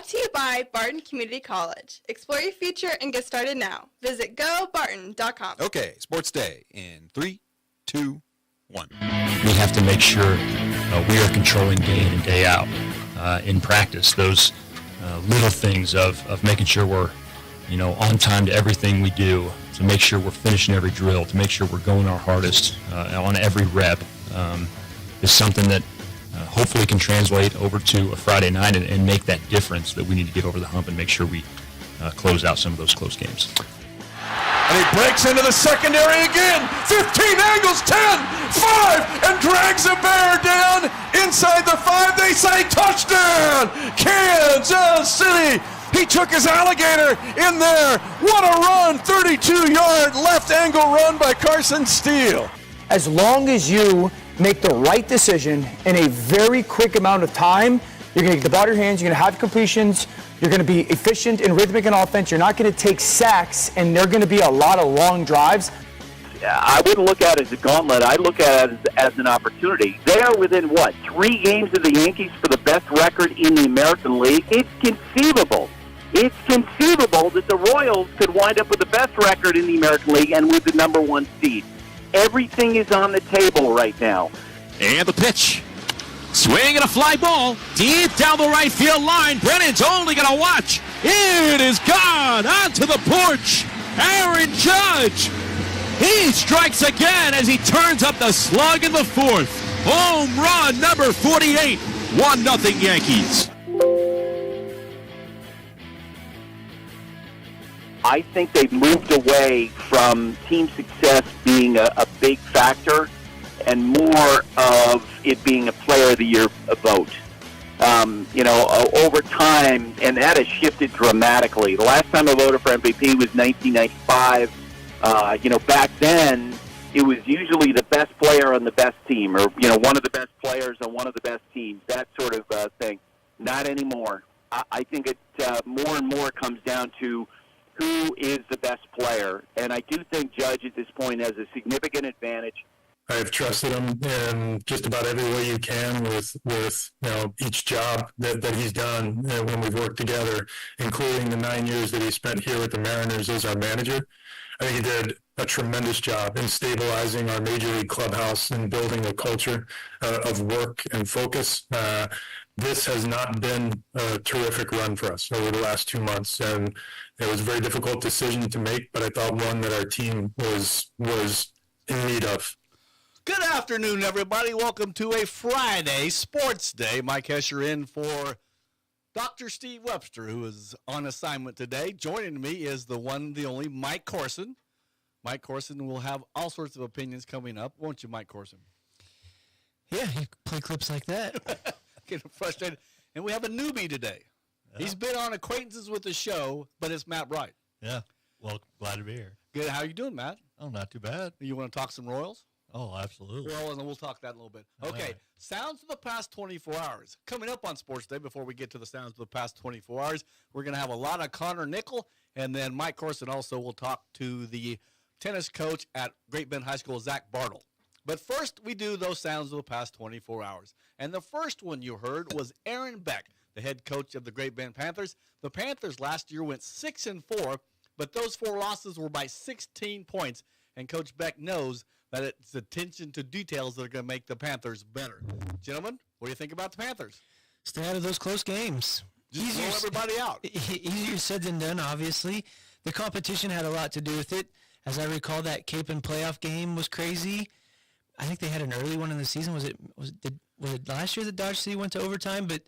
Brought to you by Barton Community College. Explore your future and get started now. Visit gobarton.com. Okay, Sports Day in 3, 2, 1. We have to make sure we are controlling day in and day out in practice. Those little things of making sure we're, on time to everything we do, to make sure we're finishing every drill, to make sure we're going our hardest on every rep is something that hopefully can translate over to a Friday night and make that difference that we need to get over the hump and make sure we close out some of those close games. And he breaks into the secondary again. 15, angles 10, 5, and drags a bear down inside the 5. They say touchdown, Kansas City. He took his alligator in there. What a run, 32-yard left angle run by Carson Steele. As long as you make the right decision in a very quick amount of time, you're going to get the ball in your hands, you're going to have completions, you're going to be efficient and rhythmic in offense, you're not going to take sacks, and there are going to be a lot of long drives. I wouldn't look at it as a gauntlet. I look at it as an opportunity. They are within, 3 games of the Yankees for the best record in the American League? It's conceivable. It's conceivable that the Royals could wind up with the best record in the American League and with the number 1 seed. Everything is on the table right now. And the pitch. Swing and a fly ball deep down the right field line. Brennan's only going to watch. It is gone onto the porch. Aaron Judge. He strikes again as he turns up the slug in the 4th. Home run number 48. 1-0 Yankees. I think they've moved away from team success being a big factor and more of it being a player of the year vote. Over time, and that has shifted dramatically. The last time I voted for MVP was 1995. Back then, it was usually the best player on the best team or, one of the best players on one of the best teams, that sort of thing. Not anymore. I think it more and more comes down to who is the best player. And I do think Judge at this point has a significant advantage. I've trusted him in just about every way you can with each job that he's done when we've worked together, including the 9 years that he spent here with the Mariners as our manager. I think he did a tremendous job in stabilizing our major league clubhouse and building a culture of work and focus. This has not been a terrific run for us over the last 2 months, and it was a very difficult decision to make, but I thought one that our team was in need of. Good afternoon, everybody. Welcome to a Friday Sports Day. Mike Hesher in for Dr. Steve Webster, who is on assignment today. Joining me is the one, the only Mike Corson. Mike Corson will have all sorts of opinions coming up, won't you, Mike Corson? Yeah, you play clips like that. Getting frustrated. And we have a newbie today. Yeah. He's been on acquaintances with the show, but it's Matt Bright. Yeah. Well, glad to be here. Good. How you doing, Matt? Oh, not too bad. You want to talk some Royals? Oh, absolutely. Well, and we'll talk that in a little bit. Okay. Right. Sounds of the past 24 hours. Coming up on Sports Day, before we get to the sounds of the past 24 hours, we're going to have a lot of Connor Nickel, and then Mike Corson also will talk to the tennis coach at Great Bend High School, Zach Bartle. But first, we do those sounds of the past 24 hours. And the first one you heard was Aaron Beck, the head coach of the Great Bend Panthers. The Panthers last year went 6-4, but those 4 losses were by 16 points. And Coach Beck knows that it's attention to details that are going to make the Panthers better. Gentlemen, what do you think about the Panthers? Stay out of those close games. Just blow everybody out. Easier said than done, obviously. The competition had a lot to do with it. As I recall, that Cape and playoff game was crazy. I think they had an early one in the season. Was it last year that Dodge City went to overtime? But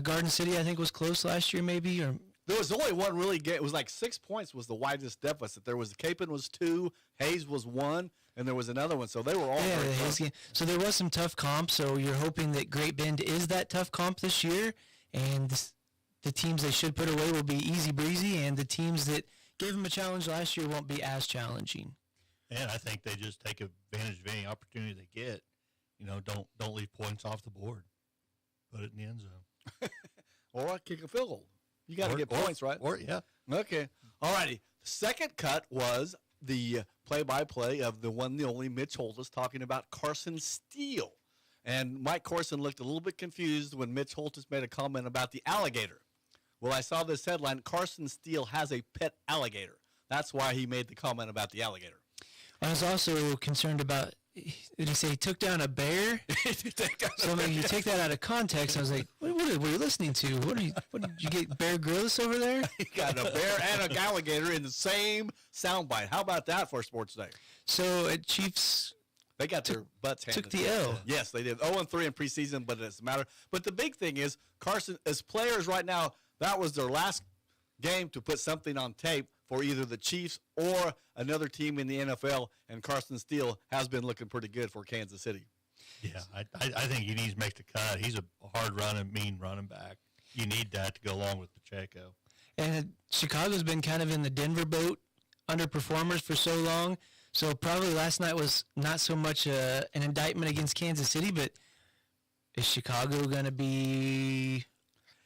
Garden City, I think, was close last year, maybe. Or there was only one really game. It was like 6 points was the widest deficit. There was Capen was 2, Hayes was 1, and there was another one. So they were all the Hayes game. So there was some tough comp. So you're hoping that Great Bend is that tough comp this year, and the teams they should put away will be easy breezy, and the teams that gave them a challenge last year won't be as challenging. And I think they just take advantage of any opportunity they get. Don't leave points off the board. Put it in the end zone. Or kick a field goal. You got to get points, right? Yeah. Okay. All righty. The second cut was the play-by-play of the one, the only Mitch Holtis talking about Carson Steele. And Mike Corson looked a little bit confused when Mitch Holtis made a comment about the alligator. Well, I saw this headline, Carson Steele has a pet alligator. That's why he made the comment about the alligator. I was also concerned about, did he say he took down a bear? So I mean, you take that out of context. I was like, what were you listening to? What did you get, Bear Grylls over there? He got a bear and an alligator in the same soundbite. How about that for Sports Day? So at Chiefs, they got their butts handed. Took the L. Yes, they did. 0-3 in preseason, but it doesn't matter. But the big thing is, Carson, as players right now, that was their last game to put something on tape for either the Chiefs or another team in the NFL, and Carson Steele has been looking pretty good for Kansas City. Yeah, I think he needs to make the cut. He's a hard-running, mean running back. You need that to go along with Pacheco. And Chicago's been kind of in the Denver boat, underperformers for so long. So probably last night was not so much an indictment against Kansas City, but is Chicago going to be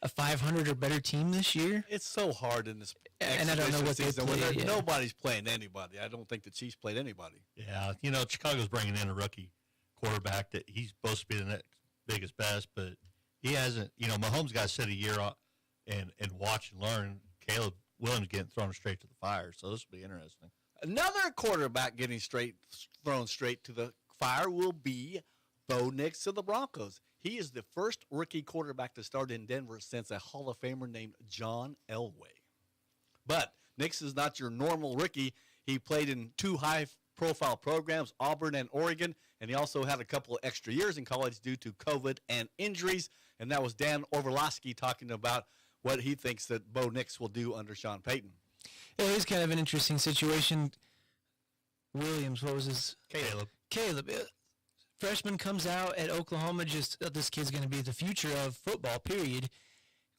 a 500 or better team this year? It's so hard in this and I don't know what they season played, when nobody's playing anybody. I don't think the Chiefs played anybody. Yeah, Chicago's bringing in a rookie quarterback that he's supposed to be the next biggest best, but he hasn't. Mahomes got to sit a year and watch and learn. Caleb Williams getting thrown straight to the fire, so this will be interesting. Another quarterback getting thrown straight to the fire will be Bo Nix of the Broncos. He is the first rookie quarterback to start in Denver since a Hall of Famer named John Elway. But Nix is not your normal rookie. He played in 2 high-profile programs, Auburn and Oregon, and he also had a couple of extra years in college due to COVID and injuries. And that was Dan Orlovsky talking about what he thinks that Bo Nix will do under Sean Payton. It is kind of an interesting situation. Williams, what was his? Caleb. Freshman comes out at Oklahoma, this kid's going to be the future of football, period.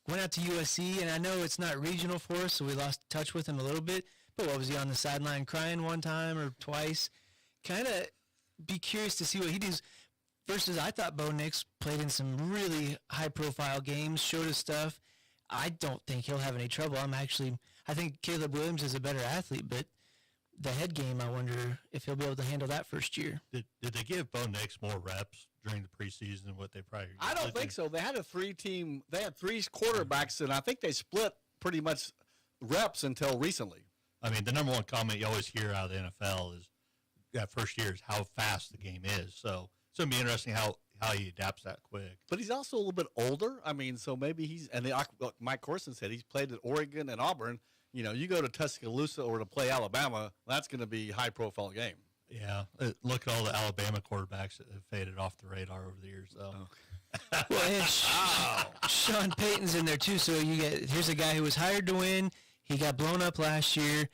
Went out to USC, and I know it's not regional for us, so we lost touch with him a little bit. But what was he on the sideline crying one time or twice? Kind of be curious to see what he does. Versus, I thought Bo Nix played in some really high-profile games, showed his stuff. I don't think he'll have any trouble. I think Caleb Williams is a better athlete, but the head game, I wonder if he'll be able to handle that first year. Did they give Bo Nix more reps during the preseason than what they probably? I don't think so. They had a 3-team. They had 3 quarterbacks, and I think they split pretty much reps until recently. I mean, the number one comment you always hear out of the NFL is that first year is how fast the game is. So it's going to be interesting how he adapts that quick. But he's also a little bit older. I mean, so maybe Mike Corson said he's played at Oregon and Auburn. You go to Tuscaloosa or to play Alabama, that's going to be a high-profile game. Yeah, look at all the Alabama quarterbacks that have faded off the radar over the years, though. Well, and Sean Payton's in there too. So here's a guy who was hired to win. He got blown up last year.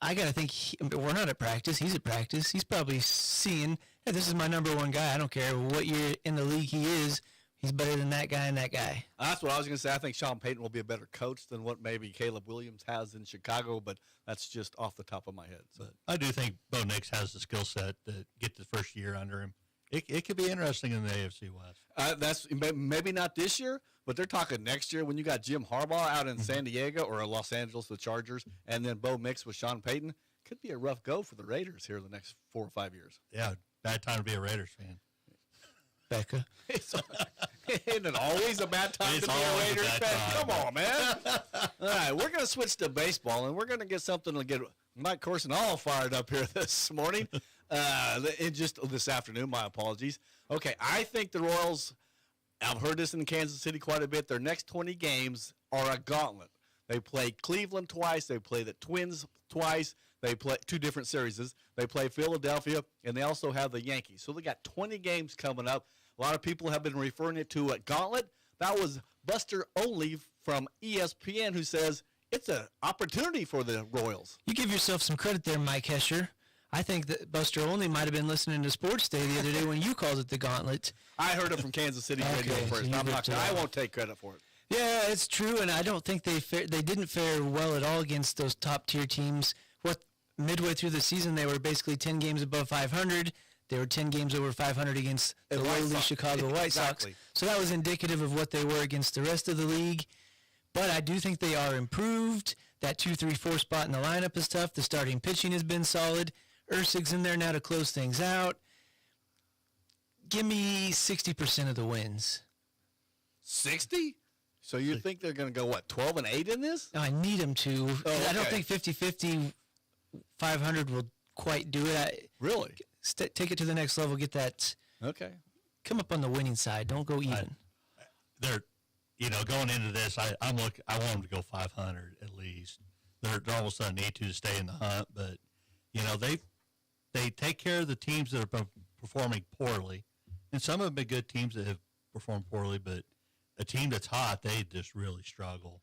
I gotta think we're not at practice. He's at practice. He's probably seeing, hey, this is my number one guy. I don't care what year in the league he is. He's better than that guy and that guy. That's what I was going to say. I think Sean Payton will be a better coach than what maybe Caleb Williams has in Chicago, but that's just off the top of my head. So. But I do think Bo Nix has the skill set to get the first year under him. It could be interesting in the AFC West. That's maybe not this year, but they're talking next year when you got Jim Harbaugh out in San Diego or Los Angeles, the Chargers, and then Bo Nix with Sean Payton. Could be a rough go for the Raiders here in the next 4 or 5 years. Yeah, bad time to be a Raiders fan. Becca. Isn't it always a bad time to be a Raiders fan? Come on, man. All right, we're going to switch to baseball, and we're going to get something to get Mike Corson all fired up here this morning. Just this afternoon, my apologies. Okay, I think the Royals, I've heard this in Kansas City quite a bit, their next 20 games are a gauntlet. They play Cleveland twice. They play the Twins twice. They play 2 different series. They play Philadelphia, and they also have the Yankees. So they got 20 games coming up. A lot of people have been referring it to a gauntlet. That was Buster Olney from ESPN who says it's an opportunity for the Royals. You give yourself some credit there, Mike Hesher. I think that Buster Olney might have been listening to Sports Day the other day when you called it the gauntlet. I heard it from Kansas City radio first. I won't take credit for it. Yeah, it's true, and I don't think they didn't fare well at all against those top-tier teams. Midway through the season, they were basically 10 games above 500. They were 10 games over 500 against the lowly Chicago White Sox. So that was indicative of what they were against the rest of the league. But I do think they are improved. That 2, 3, 4 spot in the lineup is tough. The starting pitching has been solid. Ersig's in there now to close things out. Give me 60% of the wins. 60? So you think they're going to go, 12-8 in this? No, I need them to. Oh, I don't okay. think 50-50, 500 will quite do it. Really? Take it to the next level. Get that. Okay. Come up on the winning side. Don't go even. They're, going into this, I want them to go 500 at least. They're almost going to need to stay in the hunt, but they take care of the teams that have been performing poorly, and some have been good teams that have performed poorly, but a team that's hot, they just really struggle.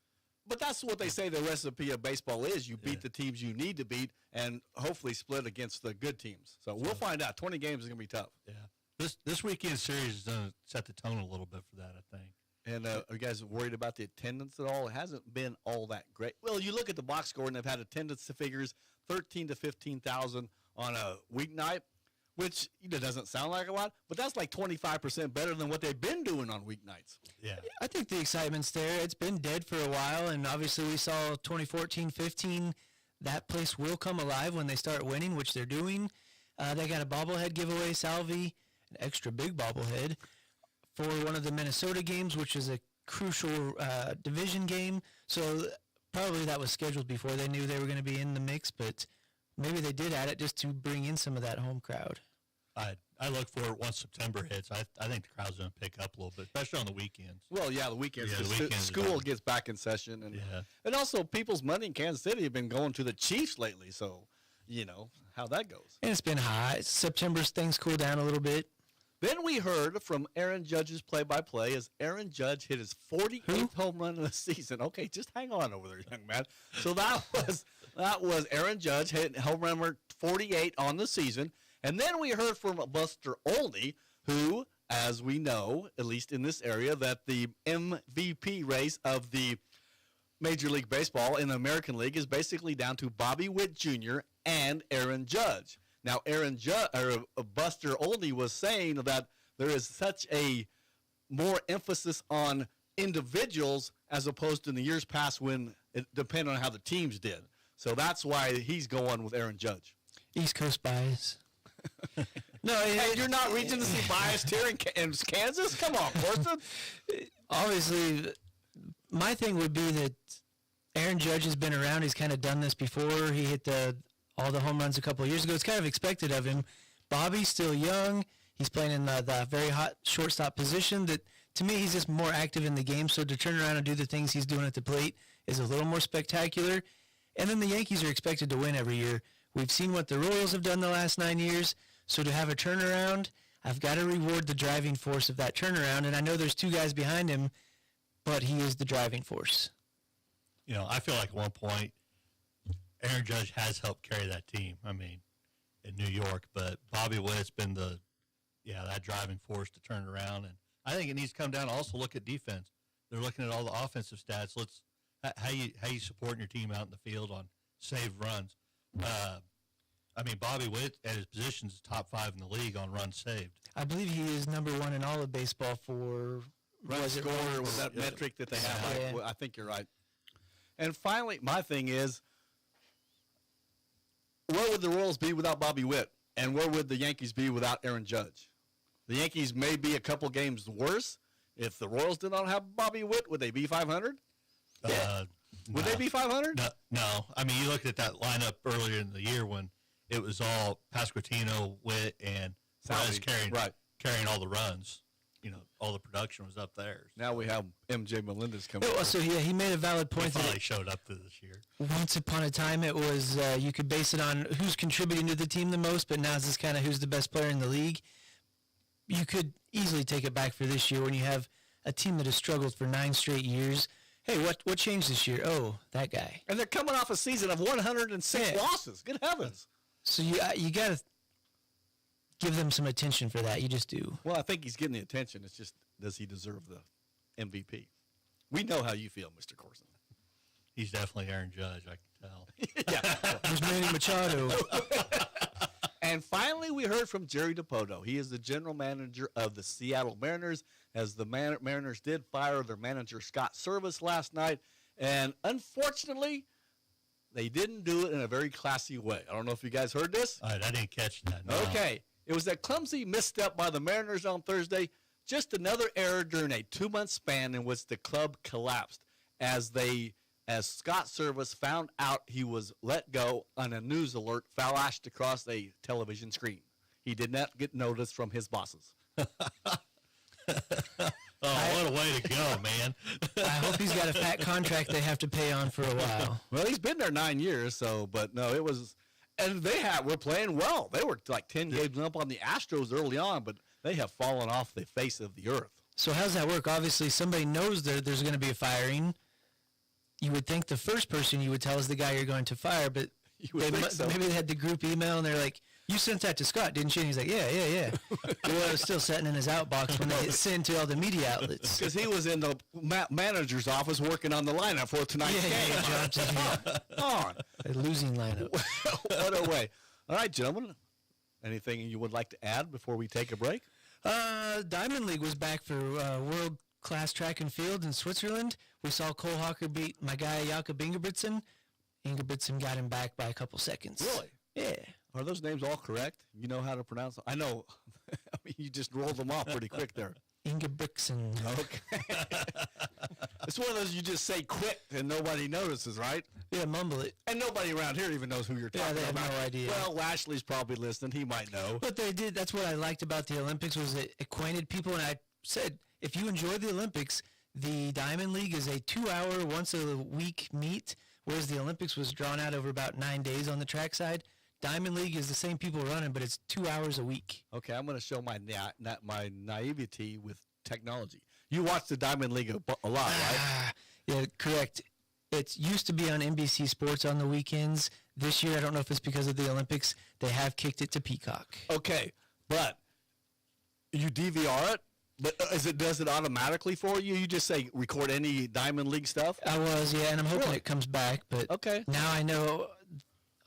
But that's what they say the recipe of baseball is. You beat the teams you need to beat and hopefully split against the good teams. So we'll find out. 20 games is going to be tough. Yeah. This weekend series is going to set the tone a little bit for that, I think. And are you guys worried about the attendance at all? It hasn't been all that great. Well, you look at the box score, and they've had attendance figures 13 to 15,000 on a weeknight, which doesn't sound like a lot, but that's like 25% better than what they've been doing on weeknights. Yeah. I think the excitement's there. It's been dead for a while, and obviously we saw 2014-15. That place will come alive when they start winning, which they're doing. They got a bobblehead giveaway, Salvi, an extra big bobblehead, for one of the Minnesota games, which is a crucial division game. So probably that was scheduled before they knew they were going to be in the mix, but maybe they did add it just to bring in some of that home crowd. I look for it once September hits. I think the crowd's going to pick up a little bit, especially on the weekends. Well, yeah, the weekends. Yeah, the weekends School gets back in session. And also, people's money in Kansas City have been going to the Chiefs lately, so how that goes. And it's been hot. September, things cool down a little bit. Then we heard from Aaron Judge's play-by-play as Aaron Judge hit his 48th home run of the season. Okay, just hang on over there, young man. So that was Aaron Judge hitting home run number 48 on the season. And then we heard from Buster Olney, who, as we know, at least in this area, that the MVP race of the Major League Baseball in the American League is basically down to Bobby Witt Jr. and Aaron Judge. Now, Buster Olney was saying that there is such a more emphasis on individuals as opposed to in the years past when it depended on how the teams did. So that's why he's going with Aaron Judge. East Coast bias. No, you're not recency biased here in Kansas? Come on, Corson. Obviously, my thing would be that Aaron Judge has been around. He's kind of done this before. He hit all the home runs a couple of years ago. It's kind of expected of him. Bobby's still young. He's playing in the very hot shortstop position. That, to me, he's just more active in the game. So to turn around and do the things he's doing at the plate is a little more spectacular. And then the Yankees are expected to win every year. We've seen what the Royals have done the last 9 years. So to have a turnaround, I've got to reward the driving force of that turnaround. And I know there's two guys behind him, but he is the driving force. I feel like at one point, Aaron Judge has helped carry that team. I mean, in New York, but Bobby Witt's been that driving force to turn around. And I think it needs to come down. Also, look at defense. They're looking at all the offensive stats. How you supporting your team out in the field on saved runs. Bobby Witt at his position is top 5 in the league on runs saved. I believe he is number 1 in all of baseball for Run scorer was that metric that they have. Yeah. I think you're right. And finally, my thing is, where would the Royals be without Bobby Witt? And where would the Yankees be without Aaron Judge? The Yankees may be a couple games worse. If the Royals did not have Bobby Witt, would they be 500? Would they be 500? No. I mean, you looked at that lineup earlier in the year when it was all Pasquantino, Witt, and Perez carrying all the runs. All the production was up there. Now we have MJ Melendez coming. So he made a valid point. He finally showed up this year. Once upon a time, it was you could base it on who's contributing to the team the most, but now it's just kind of who's the best player in the league. You could easily take it back for this year when you have a team that has struggled for 9 straight years. Hey, what changed this year? Oh, that guy. And they're coming off a season of 106 losses. Good heavens. So you got to give them some attention for that. You just do. Well, I think he's getting the attention. It's just, does he deserve the MVP? We know how you feel, Mr. Corson. He's definitely Aaron Judge, I can tell. Yeah. There's Manny Machado. And finally, we heard from Jerry DiPoto. He is the general manager of the Seattle Mariners, as the Mariners did fire their manager, Scott Service, last night. And unfortunately, they didn't do it in a very classy way. I don't know if you guys heard this. I didn't catch that. No. Okay. It was that clumsy misstep by the Mariners on Thursday Just another error during a 2-month span in which the club collapsed as Scott Service found out he was let go on a news alert flashed across a television screen. He did not get notice from his bosses. Oh, what a way to go, man. I hope he's got a fat contract they have to pay on for a while. Well, he's been there 9 years, but no, it was, and were playing well. They were like 10 games up on the Astros early on, but they have fallen off the face of the earth. So how's that work? Obviously, somebody knows there's going to be a firing. You would think the first person you would tell is the guy you're going to fire, but maybe they had the group email and they're like, "You sent that to Scott, didn't you?" And he's like, yeah. Well, it was still sitting in his outbox when they hit send to all the media outlets. Because he was in the manager's office working on the lineup for tonight's game. A losing lineup. What a way. All right, gentlemen. Anything you would like to add before we take a break? Diamond League was back for world-class track and field in Switzerland. We saw Cole Hawker beat my guy Jakob Ingebrigtsen. Ingebrigtsen got him back by a couple seconds. Really? Yeah. Are those names all correct? You know how to pronounce them? I know. I mean, you just rolled them off pretty quick there. Ingebrigtsen. Okay. It's one of those you just say quick and nobody notices, right? Yeah, mumble it. And nobody around here even knows who you're talking about. Yeah, they have no idea. Well, Lashley's probably listening. He might know. But they did. That's what I liked about the Olympics was it acquainted people. And I said, if you enjoy the Olympics, the Diamond League is a 2-hour, once-a-week meet, whereas the Olympics was drawn out over about 9 days on the track side. Diamond League is the same people running, but it's 2 hours a week. Okay, I'm going to show my naivety with technology. You watch the Diamond League a lot, right? Yeah, correct. It used to be on NBC Sports on the weekends. This year, I don't know if it's because of the Olympics, they have kicked it to Peacock. Okay, but you DVR it? But does it automatically for you? You just say record any Diamond League stuff? I was, yeah, and I'm hoping it comes back. But okay. Now I know.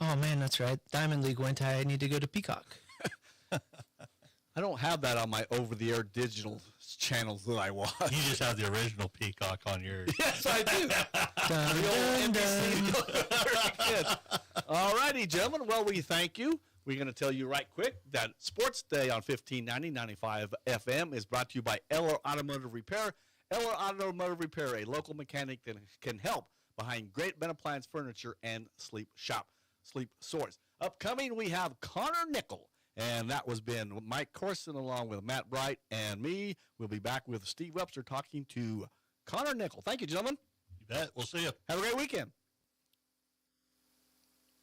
Oh man, that's right. Diamond League went. I need to go to Peacock. I don't have that on my over-the-air digital channels that I watch. You just have the original Peacock on yours. Yes, I do. The old NBC. Very good. All righty, gentlemen. Well, we thank you. We're going to tell you right quick that Sports Day on 1590-95 FM is brought to you by Eller Automotive Repair. Eller Automotive Repair, a local mechanic that can help behind great bed appliance furniture and sleep source. Upcoming, we have Connor Nickel, and that was been Mike Corson along with Matt Bright and me. We'll be back with Steve Webster talking to Connor Nickel. Thank you, gentlemen. You bet. We'll see you. Have a great weekend.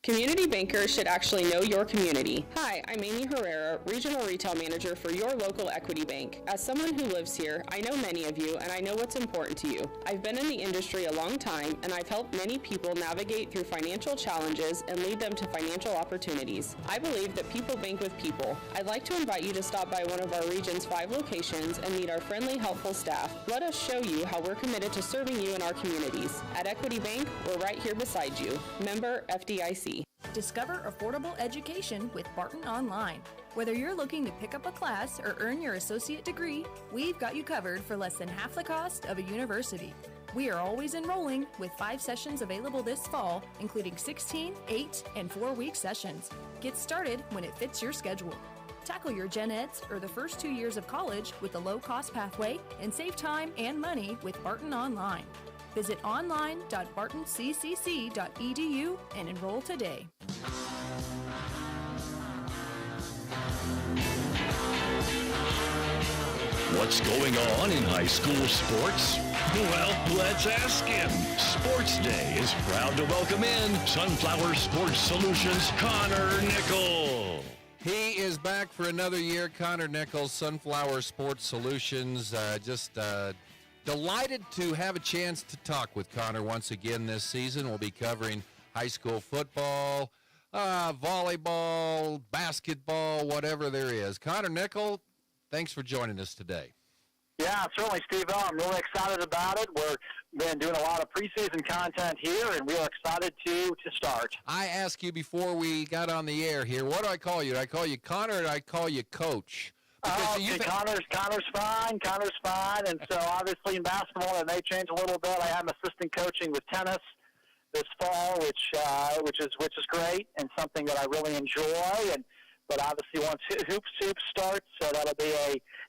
Community bankers should actually know your community. Hi, I'm Amy Herrera, Regional Retail Manager for your local Equity Bank. As someone who lives here, I know many of you and I know what's important to you. I've been in the industry a long time and I've helped many people navigate through financial challenges and lead them to financial opportunities. I believe that people bank with people. I'd like to invite you to stop by one of our region's 5 locations and meet our friendly, helpful staff. Let us show you how we're committed to serving you in our communities. At Equity Bank, we're right here beside you. Member FDIC. Discover affordable education with Barton Online. Whether you're looking to pick up a class or earn your associate degree, we've got you covered for less than half the cost of a university. We are always enrolling with 5 sessions available this fall, including 16, 8, and 4-week sessions. Get started when it fits your schedule. Tackle your gen eds or the first 2 years of college with the low-cost pathway and save time and money with Barton Online. Visit online.bartonccc.edu and enroll today. What's going on in high school sports? Well, let's ask him. Sports Day is proud to welcome in Sunflower Sports Solutions' Connor Nickel. He is back for another year. Connor Nickel, Sunflower Sports Solutions. Delighted to have a chance to talk with Connor once again this season. We'll be covering high school football, volleyball, basketball, whatever there is. Connor Nickel, thanks for joining us today. Yeah, certainly, Steve. I'm really excited about it. We've been doing a lot of preseason content here, and we're excited to start. I asked you before we got on the air here, what do I call you? Do I call you Connor or do I call you Coach? Okay, Connor's fine. Connor's fine. And so, obviously, in basketball, it may change a little bit. I am assistant coaching with tennis this fall, which is great and something that I really enjoy. But obviously, once hoops starts, so that'll be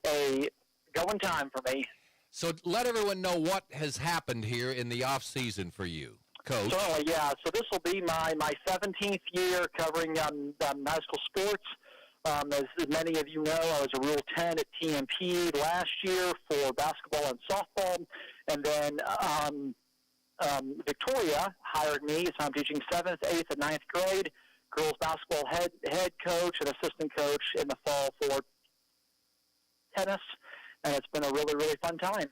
a go in time for me. So let everyone know what has happened here in the off season for you, Coach. Certainly, yeah. So this will be my 17th year covering high school sports. As many of you know, I was a Rule 10 at TMP last year for basketball and softball. And then Victoria hired me, so I'm teaching 7th, 8th, and 9th grade, girls basketball head coach and assistant coach in the fall for tennis. And it's been a really, really fun time.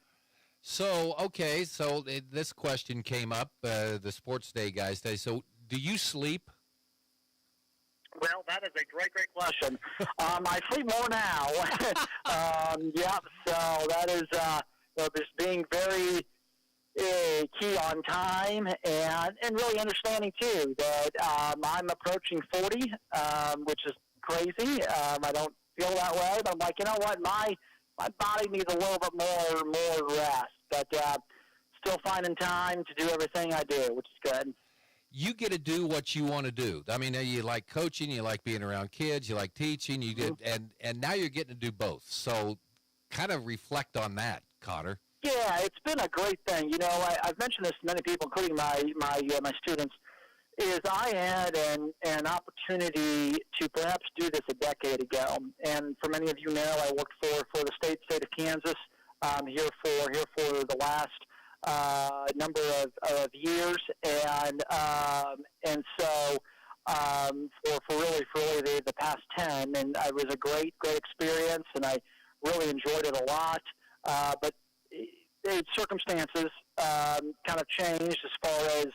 So, okay, so this question came up, the Sports Day guys say, so do you sleep? Well, that is a great question. I sleep more now. Yeah, so that is just being very key on time and really understanding, too, that I'm approaching 40, which is crazy. I don't feel that way, but I'm like, you know what, my body needs a little bit more rest, but still finding time to do everything I do, which is good. You get to do what you want to do. I mean, you like coaching, you like being around kids, you like teaching, you did, and now you're getting to do both. So kind of reflect on that, Connor. Yeah, it's been a great thing. You know, I've mentioned this to many people, including my students, is I had an opportunity to perhaps do this a decade ago. And for many of you know, I worked for the state of Kansas here for the last number of years, and so for really the past 10, and it was a great experience, and I really enjoyed it a lot. But circumstances kind of changed as far as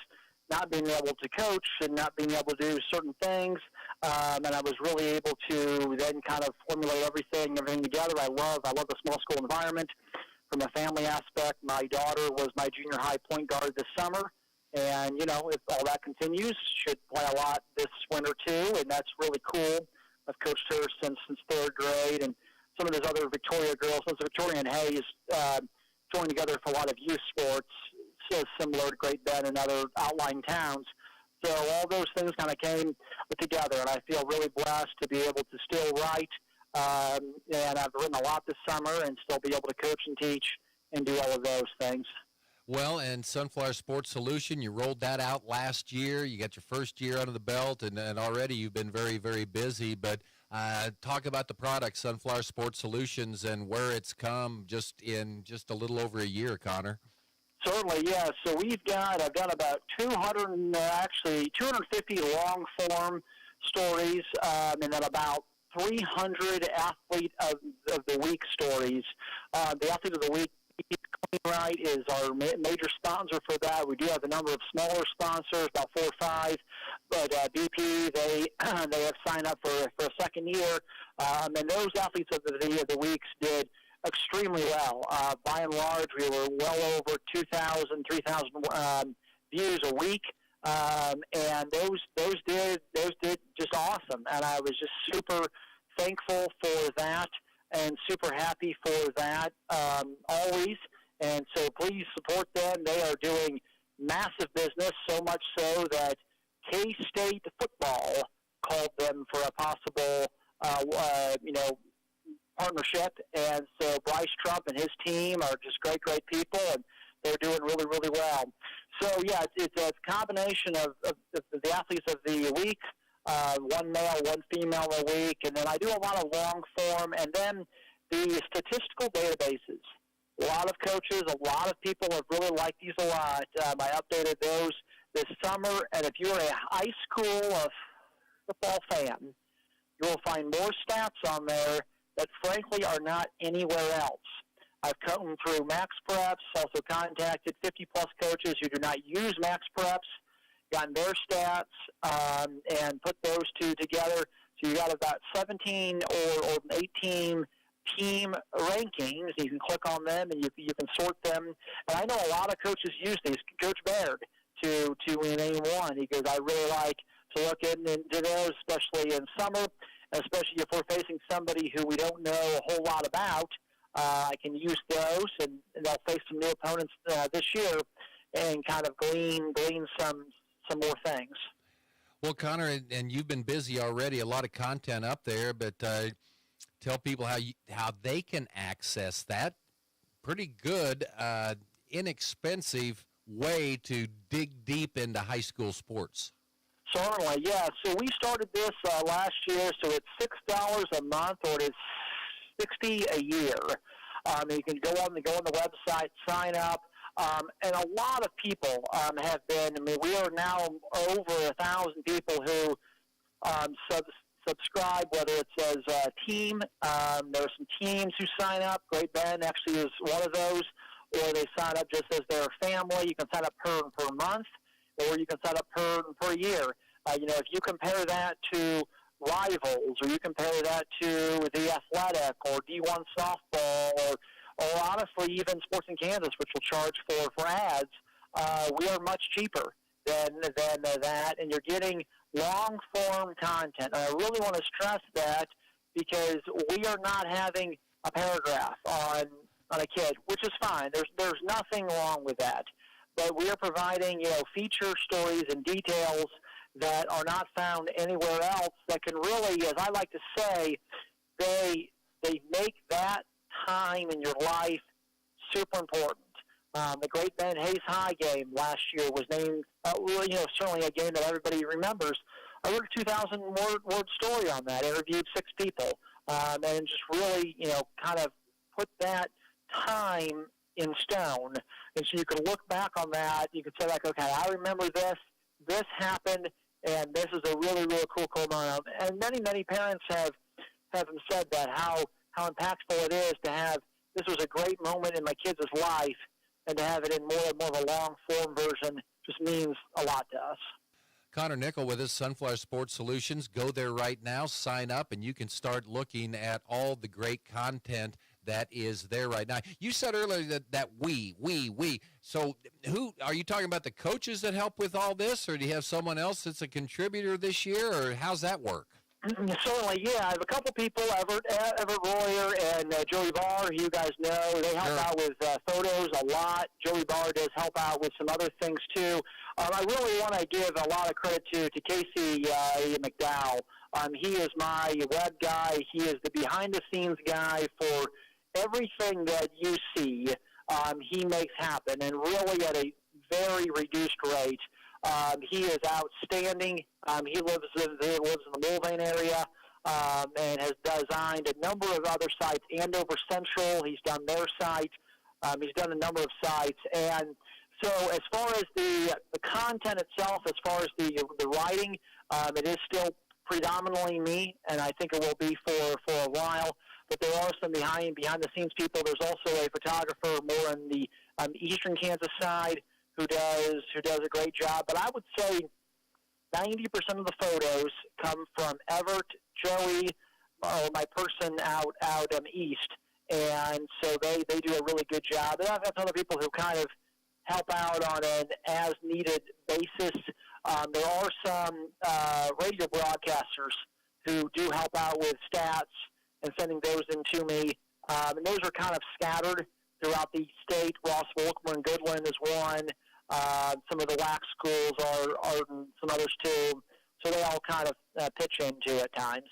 not being able to coach and not being able to do certain things, and I was really able to then kind of formulate everything together. I love the small school environment. From a family aspect, my daughter was my junior high point guard this summer, and, you know, if all that continues, should play a lot this winter too, and that's really cool. I've coached her since 3rd grade, and some of those other Victoria girls, since Victoria and Hayes joined together for a lot of youth sports, so similar to Great Bend and other outlying towns. So all those things kind of came together, and I feel really blessed to be able to still write. And I've written a lot this summer and still be able to coach and teach and do all of those things. Well, and Sunflower Sports Solution, you rolled that out last year. You got your first year under the belt, and already you've been very, very busy. But talk about the product, Sunflower Sports Solutions, and where it's come in a little over a year, Connor. Certainly, yeah. So I've done about 250 long-form stories, and then about 300 Athlete of the Week stories. The Athlete of the Week, Right, is our major sponsor for that. We do have a number of smaller sponsors, about 4 or 5, but BP, they have signed up for a second year, and those Athletes of the Weeks did extremely well. By and large, we were well over 2,000, 3,000 views a week. And those did just awesome, and I was just super thankful for that and super happy for that always. And so please support them. They are doing massive business, so much so that K-State football called them for a possible partnership. And so Bryce Trump and his team are just great people, and they're doing really, really well. So, yeah, it's a combination of the Athletes of the Week, one male, one female a week, and then I do a lot of long form, and then the statistical databases. A lot of coaches, a lot of people have really liked these a lot. I updated those this summer, and if you're a high school football fan, you will find more stats on there that, frankly, are not anywhere else. I've come through Max Preps, also contacted 50-plus coaches who do not use Max Preps, gotten their stats, and put those two together. So you got about 17 or 18 team rankings. You can click on them, and you can sort them. And I know a lot of coaches use these. Coach Baird to name one. He goes, I really like to look into those, especially in summer, especially if we're facing somebody who we don't know a whole lot about. I can use those, and they'll face some new opponents this year, and kind of glean some more things. Well, Connor, and you've been busy already. A lot of content up there, but Tell people how they can access that. Pretty good, inexpensive way to dig deep into high school sports. Certainly, yeah. So we started this last year, so it's $6 a month, or it is $60 a year. You can go on the website, sign up, and a lot of people have been. I mean, we are now over 1,000 people who subscribe, whether it's as a team. There are some teams who sign up. Great Bend actually is one of those, or they sign up just as their family. You can sign up per month, or you can sign up per year. If you compare that to Rivals, or you compare that to The Athletic, or D1 softball, or honestly even Sports in Kansas, which will charge for ads, we are much cheaper than that, and you're getting long-form content. And I really want to stress that, because we are not having a paragraph on a kid, which is fine. There's nothing wrong with that. But we are providing, feature stories and details that are not found anywhere else, that can really, as I like to say, they make that time in your life super important. The Great Bend Hayes High game last year was named, certainly a game that everybody remembers. I wrote a 2,000-word story on that, interviewed 6 people, and just really, kind of put that time in stone. And so you can look back on that. You can say, like, okay, I remember this happened, and this is a really, really cool moment. And many, many parents have said that, how impactful it is to have, this was a great moment in my kids' life, and to have it in more of a long-form version just means a lot to us. Connor Nickel with us, Sunflower Sports Solutions. Go there right now, sign up, and you can start looking at all the great content that is there right now. You said earlier that we. So who are you talking about, the coaches that help with all this, or do you have someone else that's a contributor this year, or how's that work? Certainly, yeah. I have a couple people, Everett Royer and Joey Barr, who you guys know. They help out with photos a lot. Joey Barr does help out with some other things, too. I really want to give a lot of credit to Casey McDowell. He is my web guy. He is the behind-the-scenes guy for everything that you see. He makes happen, and really at a very reduced rate. He is outstanding. He lives in the Mulvane area, and has designed a number of other sites. Andover Central, he's done their site. He's done a number of sites. And so as far as the content itself, as far as the writing, it is still predominantly me, and I think it will be for a while. But there are some behind-the-scenes people. There's also a photographer more on the eastern Kansas side who does a great job. But I would say 90% of the photos come from Everett, Joey, my person out east. And so they do a really good job. And I've got other people who kind of help out on an as-needed basis. There are some radio broadcasters who do help out with stats and sending those in to me. And those are kind of scattered throughout the state. Ross Volkmer and Goodland is one. Some of the WAC schools are some others too. So they all kind of pitch into at times.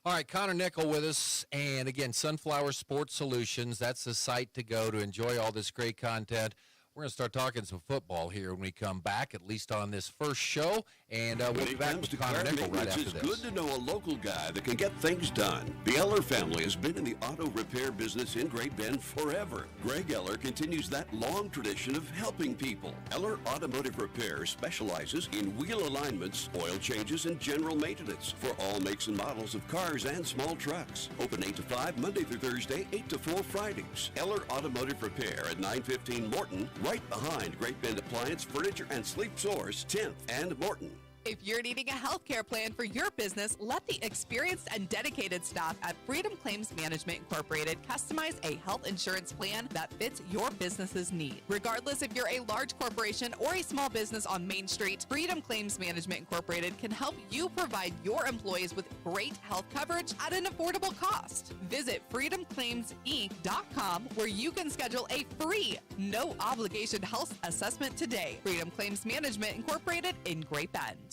All right, Connor Nickel with us. And again, Sunflower Sports Solutions. That's the site to go to enjoy all this great content. We're going to start talking some football here when we come back, at least on this first show. And we'll be back with Connor Nickel right after this. It's good to know a local guy that can get things done. The Eller family has been in the auto repair business in Great Bend forever. Greg Eller continues that long tradition of helping people. Eller Automotive Repair specializes in wheel alignments, oil changes, and general maintenance for all makes and models of cars and small trucks. Open 8 to 5 Monday through Thursday, 8 to 4 Fridays. Eller Automotive Repair at 915 Morton, right behind Great Bend Appliance, Furniture, and Sleep Source, 10th and Morton. If you're needing a healthcare plan for your business, let the experienced and dedicated staff at Freedom Claims Management Incorporated customize a health insurance plan that fits your business's need. Regardless if you're a large corporation or a small business on Main Street, Freedom Claims Management Incorporated can help you provide your employees with great health coverage at an affordable cost. Visit freedomclaimsinc.com where you can schedule a free, no-obligation health assessment today. Freedom Claims Management Incorporated in Great Bend.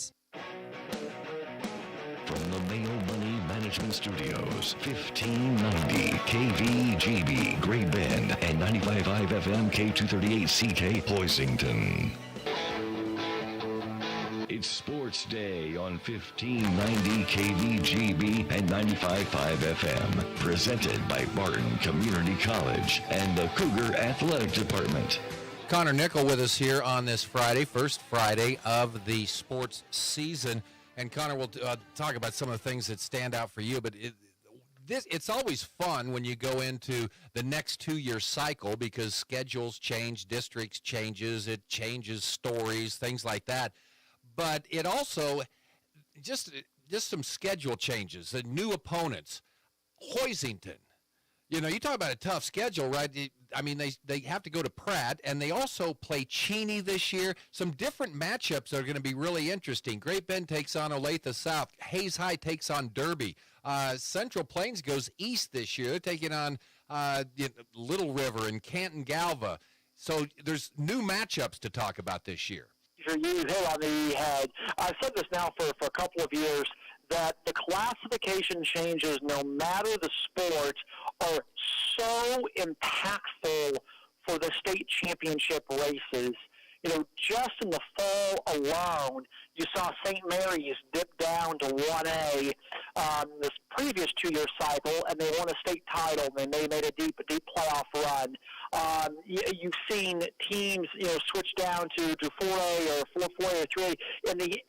From the Mayo Money Management Studios, 1590 KVGB, Great Bend, and 95.5 FM K238CK, Hoisington. It's Sports Day on 1590 KVGB and 95.5 FM, presented by Barton Community College and the Cougar Athletic Department. Connor Nickel with us here on this Friday, first Friday of the sports season. And Connor will talk about some of the things that stand out for you, but it's always fun when you go into the next 2-year cycle because schedules change, districts changes, it changes stories, things like that. But it also, just some schedule changes, the new opponents. Hoisington, you talk about a tough schedule, right? I mean, they have to go to Pratt, and they also play Cheney this year. Some different matchups are going to be really interesting. Great Bend takes on Olathe South. Hayes High takes on Derby. Central Plains goes east this year. They're taking on Little River and Canton Galva. So there's new matchups to talk about this year. You hit on the head. I've said this now for a couple of years, that the classification changes, no matter the sport, are so impactful for the state championship races. Just in the fall alone, you saw St. Mary's dip down to 1A this previous 2-year cycle, and they won a state title, and they made a deep playoff run. You've seen teams, switch down to 4A or 4A or 3A in the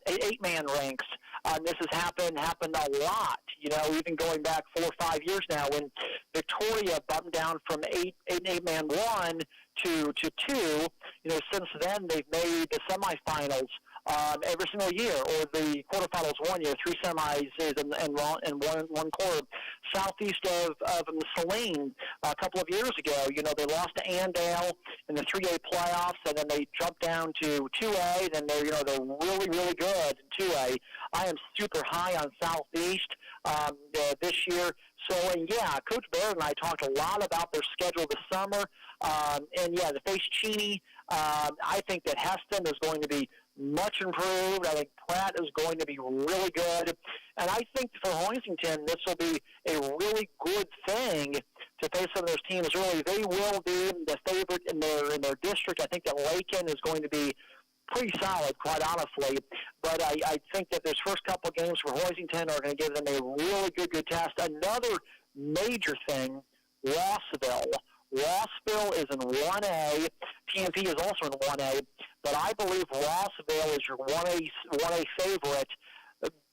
eight-man ranks. This has happened a lot, even going back 4 or 5 years now, when Victoria bumped down from eight-man 1 to 2. Since then they've made the semifinals every single year, or the quarterfinals 1 year, 3 semis and one quarter. Southeast of Saline a couple of years ago, they lost to Andale in the 3A playoffs, and then they jumped down to 2A. Then they're really, really good in 2A. I am super high on Southeast this year. So, Coach Baird and I talked a lot about their schedule this summer. To face Cheney, I think that Heston is going to be much improved. I think Pratt is going to be really good. And I think for Hoisington, this will be a really good thing to face some of those teams early. They will be the favorite in their district. I think that Lakin is going to be pretty solid, quite honestly. But I think that this first couple of games for Hoisington are going to give them a really good test. Another major thing, Rossville. Rossville is in 1A. PNP is also in 1A. But I believe Rossville is your 1A favorite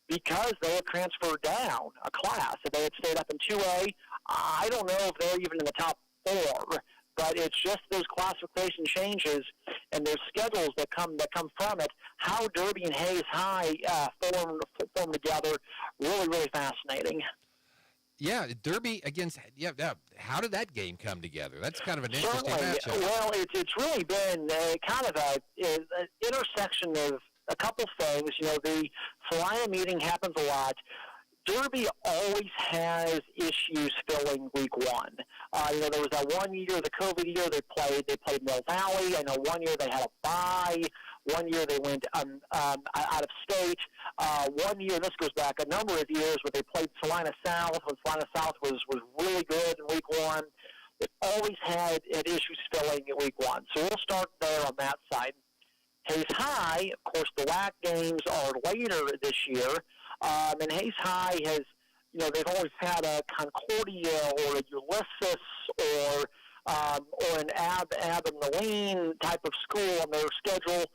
because they have transferred down a class. If they had stayed up in 2A, I don't know if they're even in the top 4. But it's just those classification changes and those schedules that come from it. How Derby and Hayes High form together, really, really fascinating. Yeah, Derby against how did that game come together? That's kind of an interesting matchup. Well, it's really been kind of an intersection of a couple things. The Salina meeting happens a lot. Derby always has issues filling week 1. There was that 1 year, the COVID year, they played Mill Valley. I know 1 year they had a bye. 1 year they went out of state. 1 year, this goes back a number of years, where they played Salina South when Salina South was really good in week 1. It always had issues filling in week 1. So we'll start there on that side. Hayes High, of course, the WAC games are later this year. And Hayes High has, they've always had a Concordia or a Ulysses or an Abilene type of school on their schedule.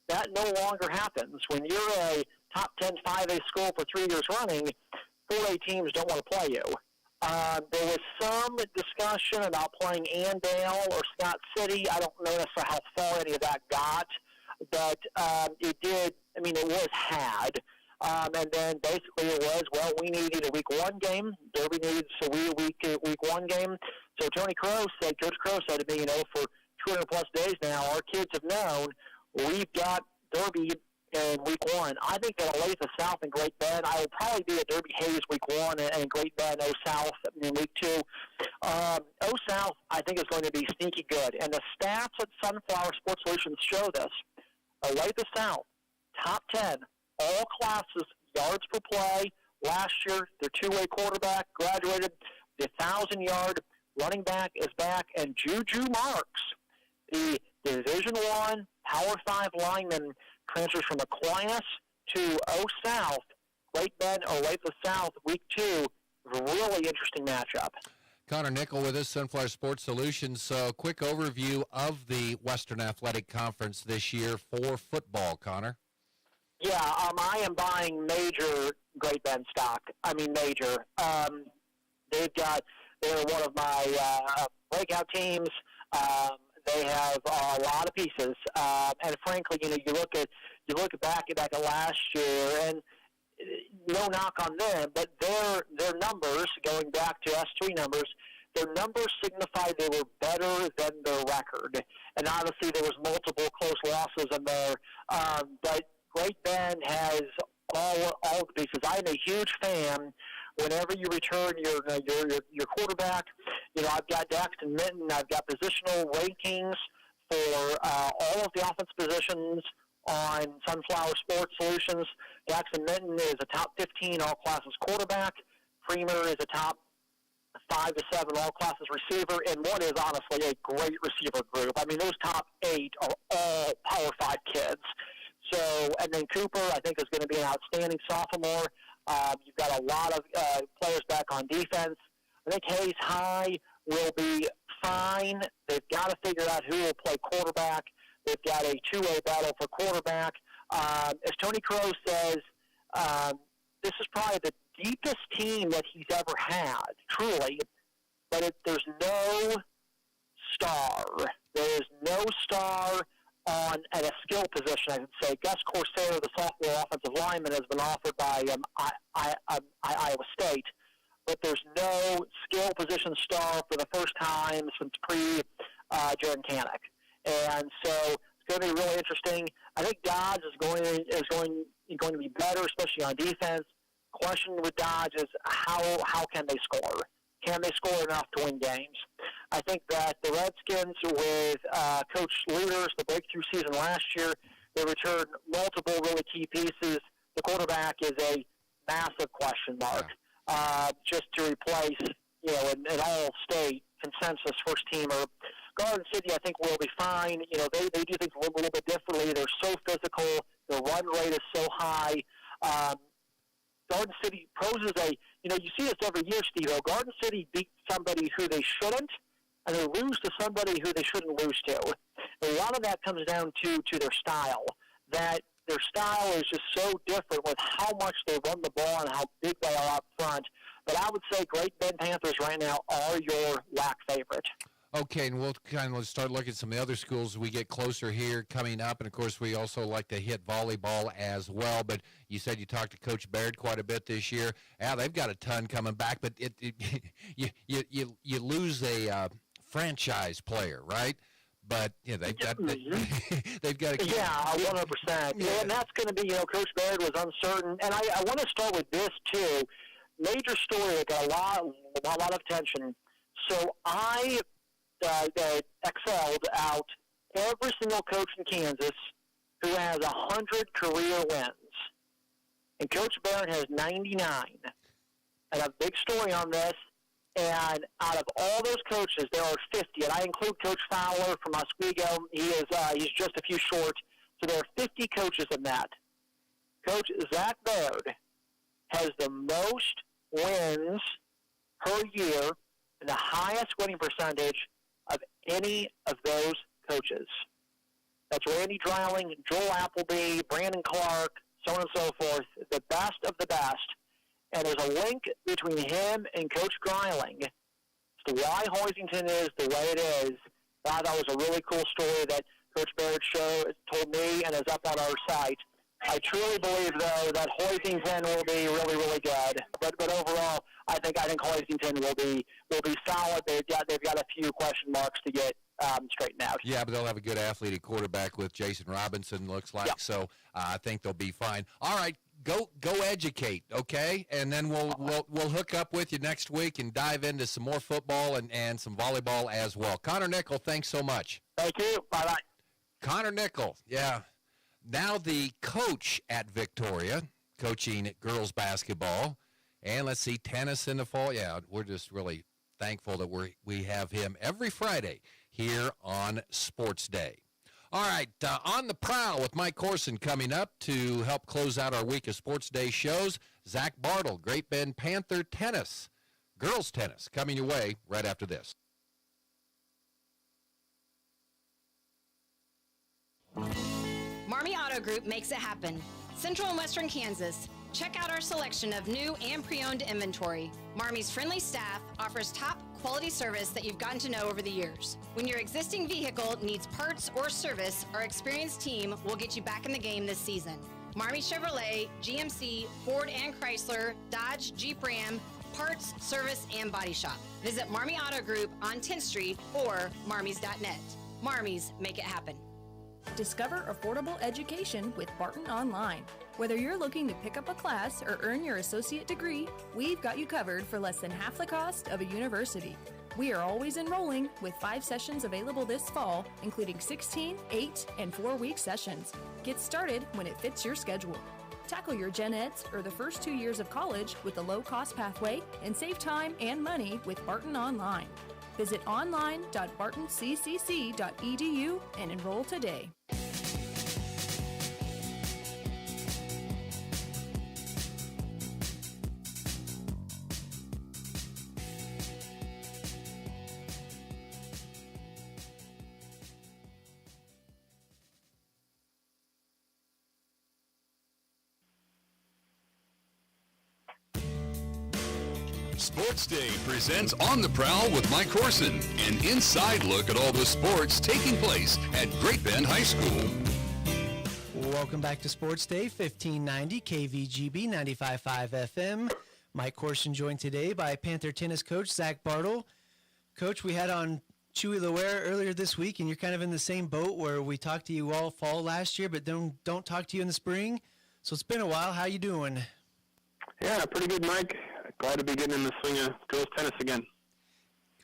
That no longer happens. When you're a top 10 5A school for 3 years running, 4A teams don't want to play you. There was some discussion about playing Andale or Scott City. I don't know how far any of that got, but it did. It was had. And then basically it was, we needed a week 1 game. Derby needs a week 1 game. So Coach Crow said to me, for 200 plus days now, our kids have known we've got Derby in week 1. I think that Olathe South and Great Bend, I will probably be at Derby Hayes week 1 and Great Bend O-South in week 2. O-South, I think, is going to be sneaky good. And the stats at Sunflower Sports Solutions show this. Olathe South, top 10, all classes, yards per play, last year. Their two-way quarterback graduated. The 1,000-yard running back is back. And Juju Marks, the Division I Power 5 lineman, transfers from Aquinas to O South. Great Bend, Olathe South, Week 2. Really interesting matchup. Connor Nickel with us, Sunflower Sports Solutions. So, quick overview of the Western Athletic Conference this year for football, Connor. Yeah, I am buying major Great Bend stock. I mean, major. They're one of my breakout teams. They have a lot of pieces, and frankly, you look back at last year, and no knock on them, but their numbers, going back to S3 numbers, their numbers signified they were better than their record. And obviously there was multiple close losses in there. But Great Bend has all the pieces. I'm a huge fan. Whenever you return your quarterback, I've got Daxton Minton. I've got positional rankings for all of the offense positions on Sunflower Sports Solutions. Daxton Minton is a top 15 all classes quarterback. Freemer is a top 5 to 7 all classes receiver, and one is honestly a great receiver group. I mean, those top 8 are all Power 5 kids. So, and then Cooper, I think, is going to be an outstanding sophomore. You've got a lot of players back on defense. I think Hayes High will be fine. They've got to figure out who will play quarterback. They've got a two-way battle for quarterback. As Tony Crow says, this is probably the deepest team that he's ever had, truly. But there's no star. There is no star at a skill position, I would say. Gus Corsair, the sophomore offensive lineman, has been offered by Iowa State. But there's no skill position star for the first time since Jaron Kanak. And so it's going to be really interesting. I think Dodge is going to be better, especially on defense. Question with Dodge is how can they score? Can they score enough to win games? I think that the Redskins, with Coach Leaders, the breakthrough season last year, they returned multiple really key pieces. The quarterback is a massive question mark. Just to replace, an all-state consensus first-teamer. Garden City, I think, will be fine. They do things a little bit differently. They're so physical. Their run rate is so high. Garden City poses you see this every year, Steve. Garden City beat somebody who they shouldn't, and they lose to somebody who they shouldn't lose to. A lot of that comes down to their style. That their style is just so different with how much they run the ball and how big they are up front. But I would say Great Bend Panthers right now are your WAC favorite. Okay, and we'll kind of start looking at some of the other schools as we get closer here coming up. And, of course, we also like to hit volleyball as well. But you said you talked to Coach Baird quite a bit this year. Yeah, they've got a ton coming back. But you lose a franchise player, right? But they've got they've got to keep 100%. Yeah, and that's going to be Coach Baird was uncertain, and I want to start with this too. Major story that got a lot of attention. So I excelled out every single coach in Kansas who has 100 career wins, and Coach Baird has 99. And a big story on this. And out of all those coaches, there are 50, and I include Coach Fowler from Oswego. He's just a few short, so there are 50 coaches in that. Coach Zach Baird has the most wins per year and the highest winning percentage of any of those coaches. That's Randy Dreiling, Joel Appleby, Brandon Clark, so on and so forth, the best of the best. And there's a link between him and Coach Dreiling as to why Hoisington is the way it is. I thought it was a really cool story that Coach Baird told me and is up on our site. I truly believe, though, that Hoisington will be really, really good. But overall, I think Hoisington will be solid. They've got a few question marks to get straightened out. Yeah, but they'll have a good athlete at quarterback with Jason Robinson, looks like. Yep. So I think they'll be fine. All right. Go educate, okay? And then we'll hook up with you next week and dive into some more football and some volleyball as well. Connor Nickel, thanks so much. Thank you. Bye-bye. Connor Nickel, yeah. Now the coach at Victoria, coaching girls basketball. And let's see, tennis in the fall. Yeah, we're just really thankful that we have him every Friday here on Sports Day. All right, on the prowl with Mike Corson coming up to help close out our week of Sports Day shows. Zach Bartle, Great Bend Panther tennis, girls tennis, coming your way right after this. Marmy Auto Group makes it happen. Central and Western Kansas. Check out our selection of new and pre-owned inventory. Marmy's friendly staff offers top quality service that you've gotten to know over the years. When your existing vehicle needs parts or service, our experienced team will get you back in the game this season. Marmy Chevrolet, GMC, Ford and Chrysler, Dodge, Jeep Ram, parts, service, and body shop. Visit Marmy Auto Group on 10th Street or marmys.net. Marmys, make it happen. Discover affordable education with Barton Online. Whether you're looking to pick up a class or earn your associate degree, we've got you covered for less than half the cost of a university. We are always enrolling with 5 sessions available this fall, including 16, 8, and 4-week sessions. Get started when it fits your schedule. Tackle your gen eds or the first 2 years of college with a low-cost pathway and save time and money with Barton Online. Visit online.bartonccc.edu and enroll today. Sports Day presents On the Prowl with Mike Corson, an inside look at all the sports taking place at Great Bend High School. Welcome back to Sports Day, 1590 KVGB 95.5 FM. Mike Corson joined today by Panther tennis coach Zach Bartle. Coach, we had on Chewy Loera earlier this week, and you're kind of in the same boat where we talked to you all fall last year, but don't talk to you in the spring. So it's been a while. How you doing? Yeah, pretty good, Mike. Glad to be getting in the swing of girls tennis again.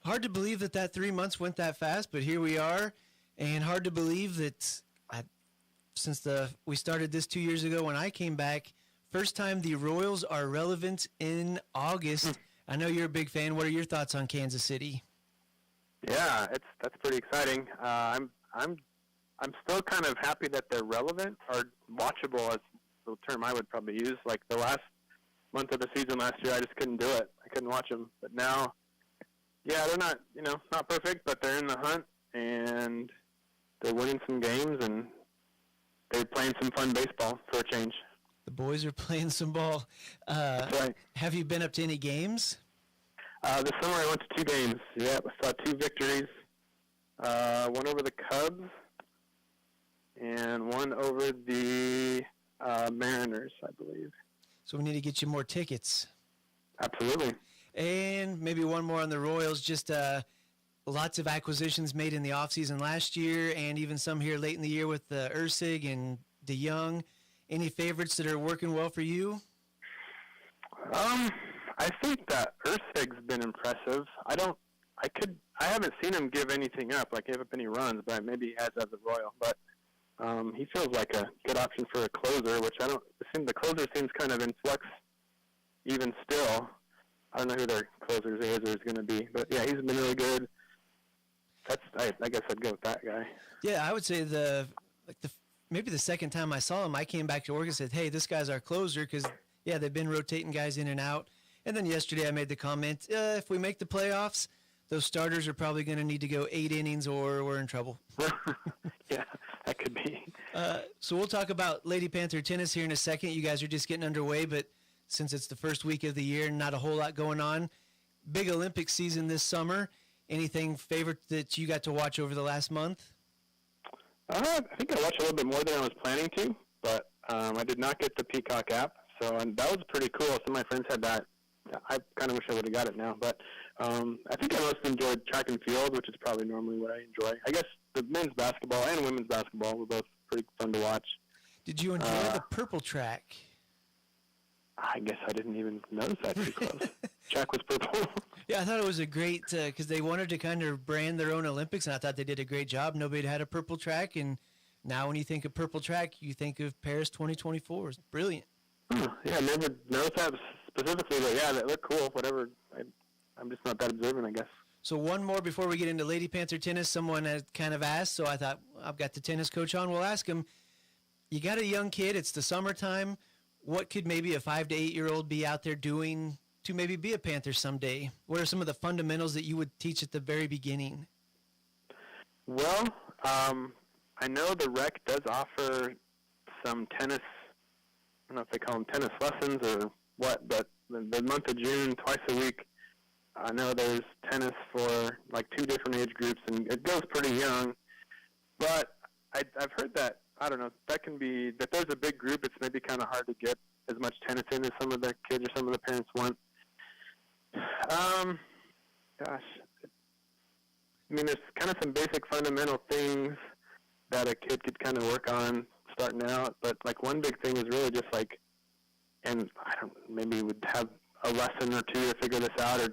Hard to believe that 3 months went that fast, but here we are. And hard to believe that since we started this 2 years ago when I came back, first time the Royals are relevant in August. I know you're a big fan. What are your thoughts on Kansas City? Yeah, that's pretty exciting. I'm still kind of happy that they're relevant or watchable, is the term I would probably use. Like the last month of the season last year, I just couldn't do it. I couldn't watch them. But now, yeah, they're not perfect, but they're in the hunt and they're winning some games and they're playing some fun baseball for a change. The boys are playing some ball. That's right. Have you been up to any games? This summer I went to 2 games. Yeah, I saw 2 victories. One over the Cubs and one over the Mariners, I believe. So we need to get you more tickets. Absolutely. And maybe one more on the Royals. Just lots of acquisitions made in the offseason last year and even some here late in the year with Ursig and DeYoung. Any favorites that are working well for you? I think that Ursig's been impressive. I haven't seen him give anything up, like give up any runs, but maybe he has as a Royal. But he feels like a good option for a closer, which the closer seems kind of in flux even still. I don't know who their closer is going to be, but yeah, he's been really good. I guess I'd go with that guy. Yeah, I would say maybe the second time I saw him, I came back to work and said, "Hey, this guy's our closer," because yeah, they've been rotating guys in and out. And then yesterday I made the comment, if we make the playoffs, those starters are probably going to need to go 8 innings or we're in trouble. Yeah, that could be. So we'll talk about Lady Panther tennis here in a second. You guys are just getting underway, but since it's the first week of the year, not a whole lot going on. Big Olympic season this summer. Anything favorite that you got to watch over the last month? I think I watched a little bit more than I was planning to, but I did not get the Peacock app, and that was pretty cool. Some of my friends had that. I kind of wish I would have got it now, but I think I most enjoyed track and field, which is probably normally what I enjoy. I guess the men's basketball and women's basketball were both pretty fun to watch. Did you enjoy the purple track? I guess I didn't even notice that too close. Track was purple. Yeah, I thought it was a great, because they wanted to kind of brand their own Olympics, and I thought they did a great job. Nobody had a purple track, and now when you think of purple track, you think of Paris 2024. It's brilliant. Yeah, I never noticed that, specifically, but yeah, they look cool. Whatever. I'm just not that observant, I guess. So one more before we get into Lady Panther tennis. Someone had kind of asked, so I thought I've got the tennis coach on. We'll ask him. You got a young kid. It's the summertime. What could maybe a 5 to 8 year old be out there doing to maybe be a Panther someday? What are some of the fundamentals that you would teach at the very beginning? Well, I know the rec does offer some tennis. I don't know if they call them tennis lessons or what, but the month of June, twice a week, I know there's tennis for like 2 different age groups, and it goes pretty young. But I've heard that, I don't know, that can be, that there's a big group, it's maybe kind of hard to get as much tennis in as some of the kids or some of the parents want. Gosh. I mean, there's kind of some basic fundamental things that a kid could kind of work on starting out, but like one big thing is really just like, and I don't, maybe would have a lesson or two to figure this out, or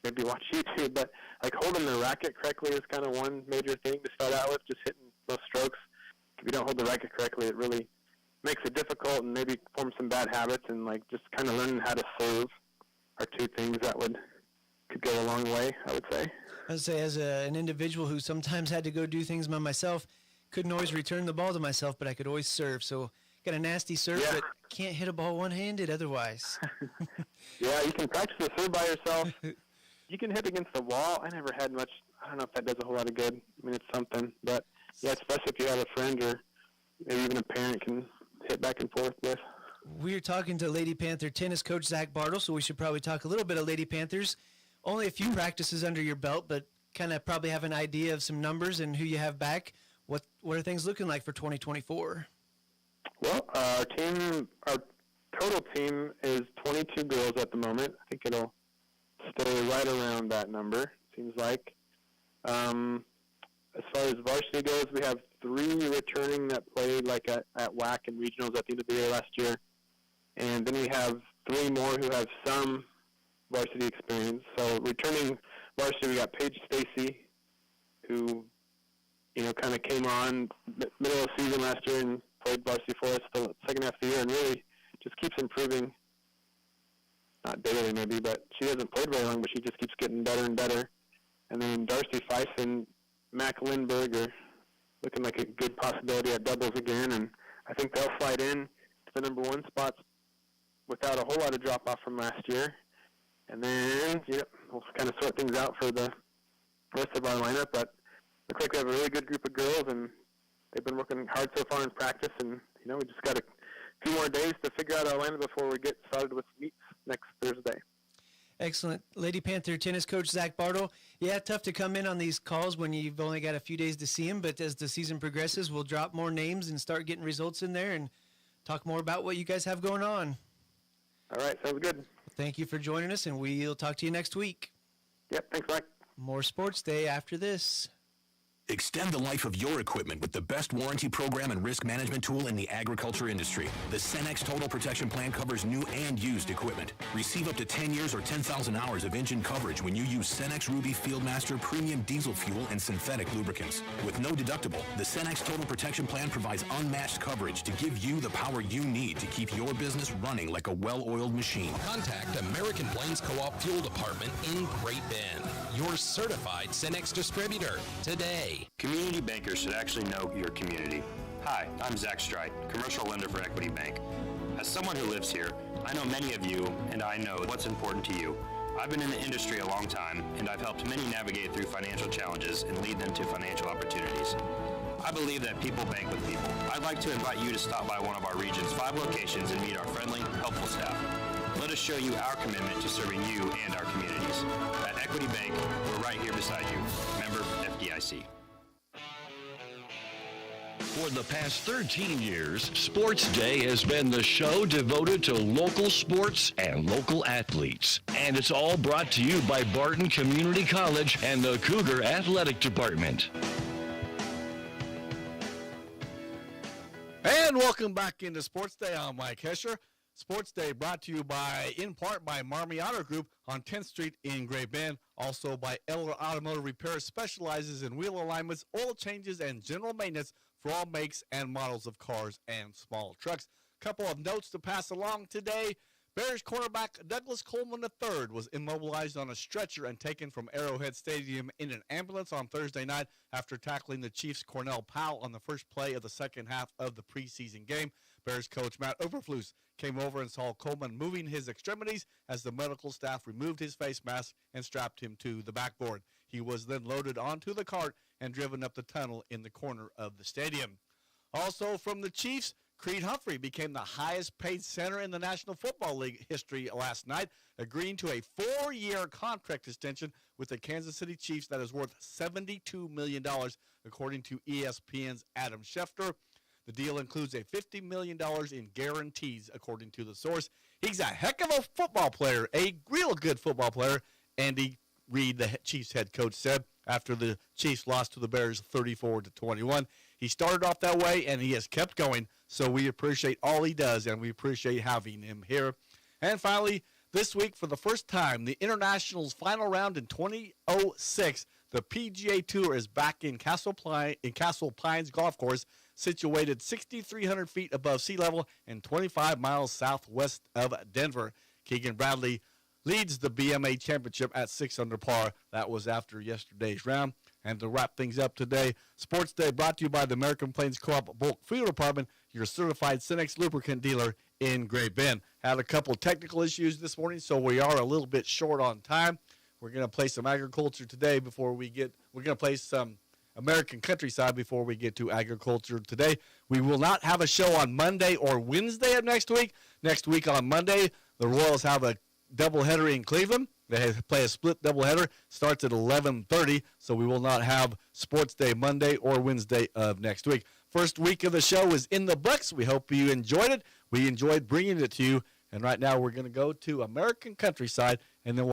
maybe watch YouTube, but like holding the racket correctly is kind of one major thing to start out with, just hitting those strokes. If you don't hold the racket correctly, it really makes it difficult and maybe form some bad habits, and like just kind of learning how to serve are 2 things that could go a long way, I would say. I would say as an individual who sometimes had to go do things by myself, couldn't always return the ball to myself, but I could always serve. So got a nasty serve, but can't hit a ball one-handed otherwise. Yeah, you can practice the serve by yourself. You can hit against the wall. I never had much. I don't know if that does a whole lot of good. I mean, it's something. But, yeah, especially if you have a friend or maybe even a parent can hit back and forth with. We're talking to Lady Panther tennis coach Zach Bartle, so we should probably talk a little bit of Lady Panthers. Only a few practices under your belt, but kind of probably have an idea of some numbers and who you have back. What are things looking like for 2024? Well, our total team is 22 girls at the moment. I think it'll stay right around that number, seems like. As far as varsity goes, we have 3 returning that played like at WAC and regionals at the end of the year last year. And then we have 3 more who have some varsity experience. So returning varsity, we got Paige Stacy, who, kind of came on middle of the season last year and played varsity for us the second half of the year, and really just keeps improving. Not daily maybe, but she hasn't played very long, but she just keeps getting better and better. And then Darcy Fife and Mac Lindbergh are looking like a good possibility at doubles again, and I think they'll slide in to the number 1 spots without a whole lot of drop-off from last year. And then, we'll kind of sort things out for the rest of our lineup, but looks like we have a really good group of girls, and they've been working hard so far in practice, and, we just got a few more days to figure out our lineup before we get started with meets next Thursday. Excellent. Lady Panther tennis coach Zach Bartle. Yeah, tough to come in on these calls when you've only got a few days to see him, but as the season progresses, we'll drop more names and start getting results in there and talk more about what you guys have going on. All right, sounds good. Thank you for joining us, and we'll talk to you next week. Yep, thanks, Mike. More Sports Day after this. Extend the life of your equipment with the best warranty program and risk management tool in the agriculture industry. The Cenex Total Protection Plan covers new and used equipment. Receive up to 10 years or 10,000 hours of engine coverage when you use Cenex Ruby Fieldmaster Premium Diesel Fuel and synthetic lubricants. With no deductible, the Cenex Total Protection Plan provides unmatched coverage to give you the power you need to keep your business running like a well-oiled machine. Contact American Plains Co-op Fuel Department in Great Bend, your certified Cenex distributor, today. Community bankers should actually know your community. Hi, I'm Zach Strite, commercial lender for Equity Bank. As someone who lives here, I know many of you, and I know what's important to you. I've been in the industry a long time, and I've helped many navigate through financial challenges and lead them to financial opportunities. I believe that people bank with people. I'd like to invite you to stop by one of our region's 5 locations and meet our friendly, helpful staff. Let us show you our commitment to serving you and our communities. At Equity Bank, we're right here beside you. Member FDIC. For the past 13 years, Sports Day has been the show devoted to local sports and local athletes. And it's all brought to you by Barton Community College and the Cougar Athletic Department. And welcome back into Sports Day. I'm Mike Hesher. Sports Day brought to you in part by Marmy Auto Group on 10th Street in Great Bend. Also by Eller Automotive Repair, specializes in wheel alignments, oil changes, and general maintenance for all makes and models of cars and small trucks. Couple of notes to pass along today. Bears cornerback Douglas Coleman III was immobilized on a stretcher and taken from Arrowhead Stadium in an ambulance on Thursday night after tackling the Chiefs' Cornell Powell on the first play of the second half of the preseason game. Bears coach Matt Eberflus came over and saw Coleman moving his extremities as the medical staff removed his face mask and strapped him to the backboard. He was then loaded onto the cart and driven up the tunnel in the corner of the stadium. Also from the Chiefs, Creed Humphrey became the highest paid center in the National Football League history last night, agreeing to a 4-year contract extension with the Kansas City Chiefs that is worth $72 million, according to ESPN's Adam Schefter. The deal includes a $50 million in guarantees, according to the source. He's a heck of a football player, a real good football player, Andy Reid, the Chiefs head coach, said after the Chiefs lost to the Bears 34-21. He started off that way, and he has kept going, so we appreciate all he does, and we appreciate having him here. And finally, this week, for the first time, the International's final round in 2006, the PGA Tour is back in Castle Pines Golf Course, situated 6,300 feet above sea level and 25 miles southwest of Denver. Keegan Bradley leads the BMA Championship at 6 under par. That was after yesterday's round. And to wrap things up today, Sports Day brought to you by the American Plains Co-op Bulk Fuel Department, your certified Cenex lubricant dealer in Great Bend. Had a couple technical issues this morning, so we are a little bit short on time. We're going to play some agriculture today we're going to play some American Countryside before we get to agriculture today. We will not have a show on Monday or Wednesday of next week. Next week on Monday, the Royals have a doubleheader in Cleveland. They play a split doubleheader. Starts at 11:30, so we will not have Sports Day Monday or Wednesday of next week. First week of the show is in the books. We hope you enjoyed it. We enjoyed bringing it to you. And right now we're going to go to American Countryside, and then we'll